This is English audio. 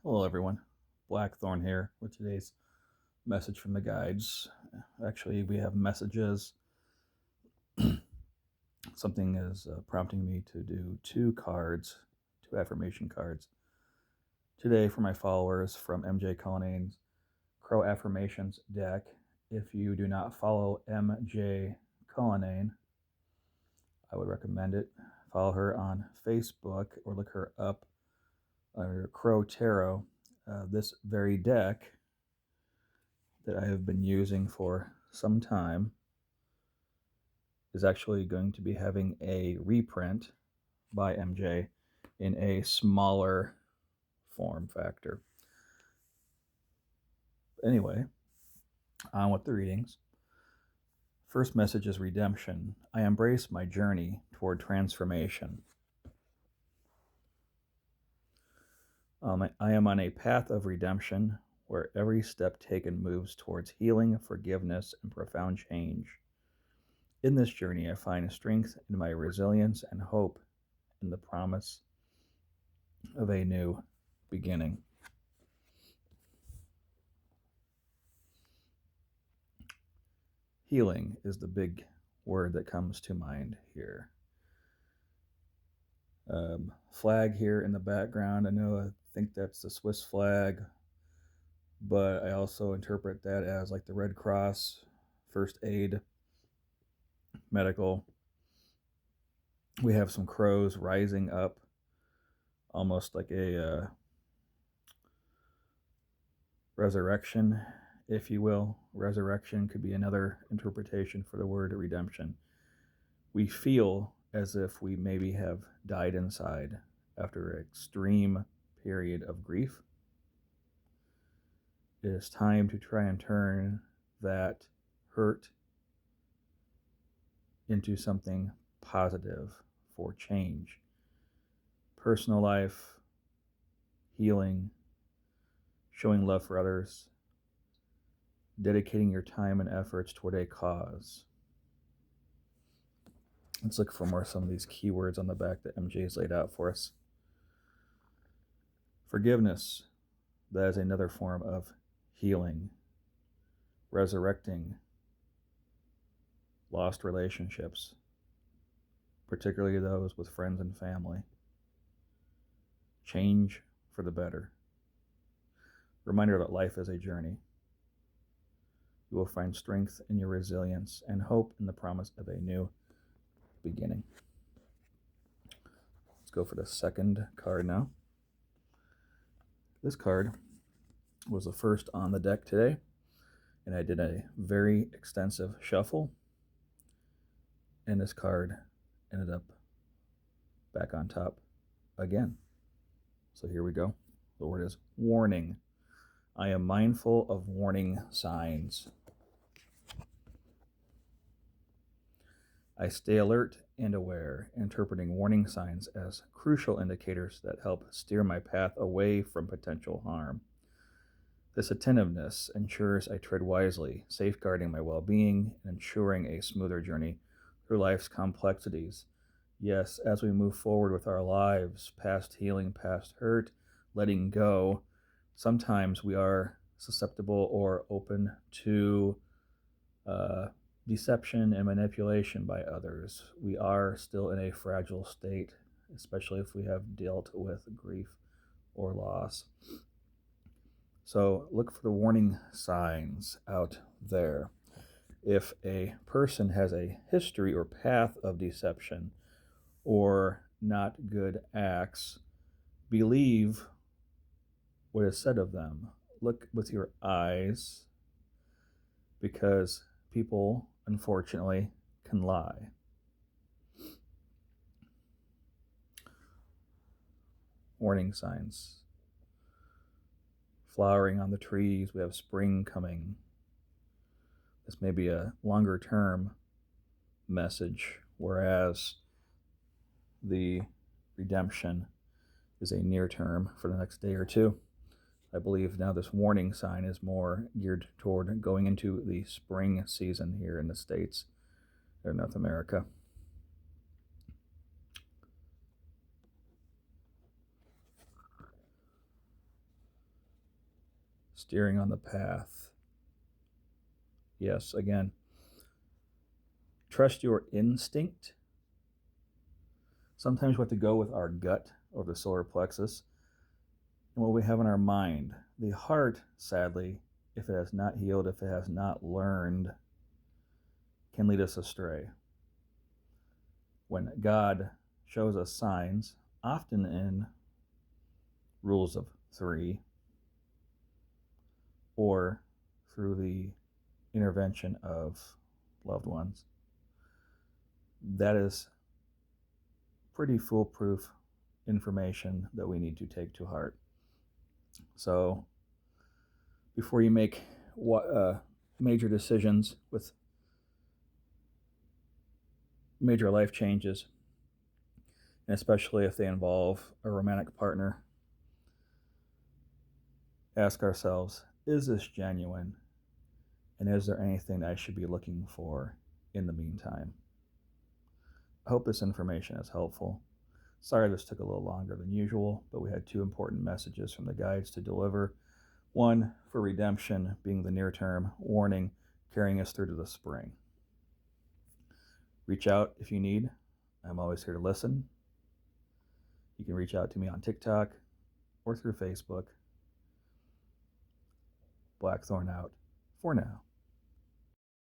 Hello, everyone. Blackthorn here with today's message from the guides. Actually, we have messages. Something is prompting me to do two affirmation cards today for my followers from MJ Cullinane's Crow Affirmations deck. If you do not follow MJ Cullinane, I would recommend it. Follow her on Facebook or look her up under Crow Tarot. This very deck that I have been using for some time is actually going to be having a reprint by MJ in a smaller form factor. Anyway, on with the readings. First message is redemption. I embrace my journey toward transformation. I am on a path of redemption where every step taken moves towards healing, forgiveness, and profound change. In this journey, I find strength in my resilience and hope in the promise of a new beginning. Healing is the big word that comes to mind here. Flag here in the background. I think that's the Swiss flag, but I also interpret that as like the Red Cross, first aid, medical. We have some crows rising up, almost like a resurrection, if you will. Resurrection could be another interpretation for the word redemption. We feel as if we maybe have died inside after an extreme period of grief. It is time to try and turn that hurt into something positive for change. Personal life, healing, showing love for others, dedicating your time and efforts toward a cause. Let's look for more some of these keywords on the back that MJ has laid out for us. Forgiveness, that is another form of healing. Resurrecting lost relationships, particularly those with friends and family. Change for the better. Reminder that life is a journey. You will find strength in your resilience and hope in the promise of a new beginning. Let's go for the second card now. This card was the first on the deck today, and I did a very extensive shuffle, and this card ended up back on top again. So here we go. The word is warning. I am mindful of warning signs. I stay alert and aware, interpreting warning signs as crucial indicators that help steer my path away from potential harm. This attentiveness ensures I tread wisely, safeguarding my well-being and ensuring a smoother journey through life's complexities. Yes, as we move forward with our lives, past healing, past hurt, letting go, sometimes we are susceptible or open to deception and manipulation by others. We are still in a fragile state, especially if we have dealt with grief or loss. So look for the warning signs out there. If a person has a history or path of deception or not good acts, believe what is said of them. Look with your eyes, because people, unfortunately, can lie. Warning signs. Flowering on the trees, we have spring coming. This may be a longer term message, whereas the redemption is a near term for the next day or two. I believe now this warning sign is more geared toward going into the spring season here in the States or North America. steering on the path. Yes, again, trust your instinct. Sometimes we have to go with our gut or the solar plexus and what we have in our mind. The heart, sadly, if it has not healed, if it has not learned, can lead us astray. When God shows us signs, often in rules of three or through the intervention of loved ones, that is pretty foolproof information that we need to take to heart. So before you make major decisions with major life changes, and especially if they involve a romantic partner, ask ourselves, is this genuine? And is there anything I should be looking for in the meantime? I hope this information is helpful. Sorry this took a little longer than usual, but we had two important messages from the guides to deliver. One for redemption, being the near-term warning, carrying us through to the spring. Reach out if you need. I'm always here to listen. You can reach out to me on TikTok or through Facebook. Blackthorn out for now.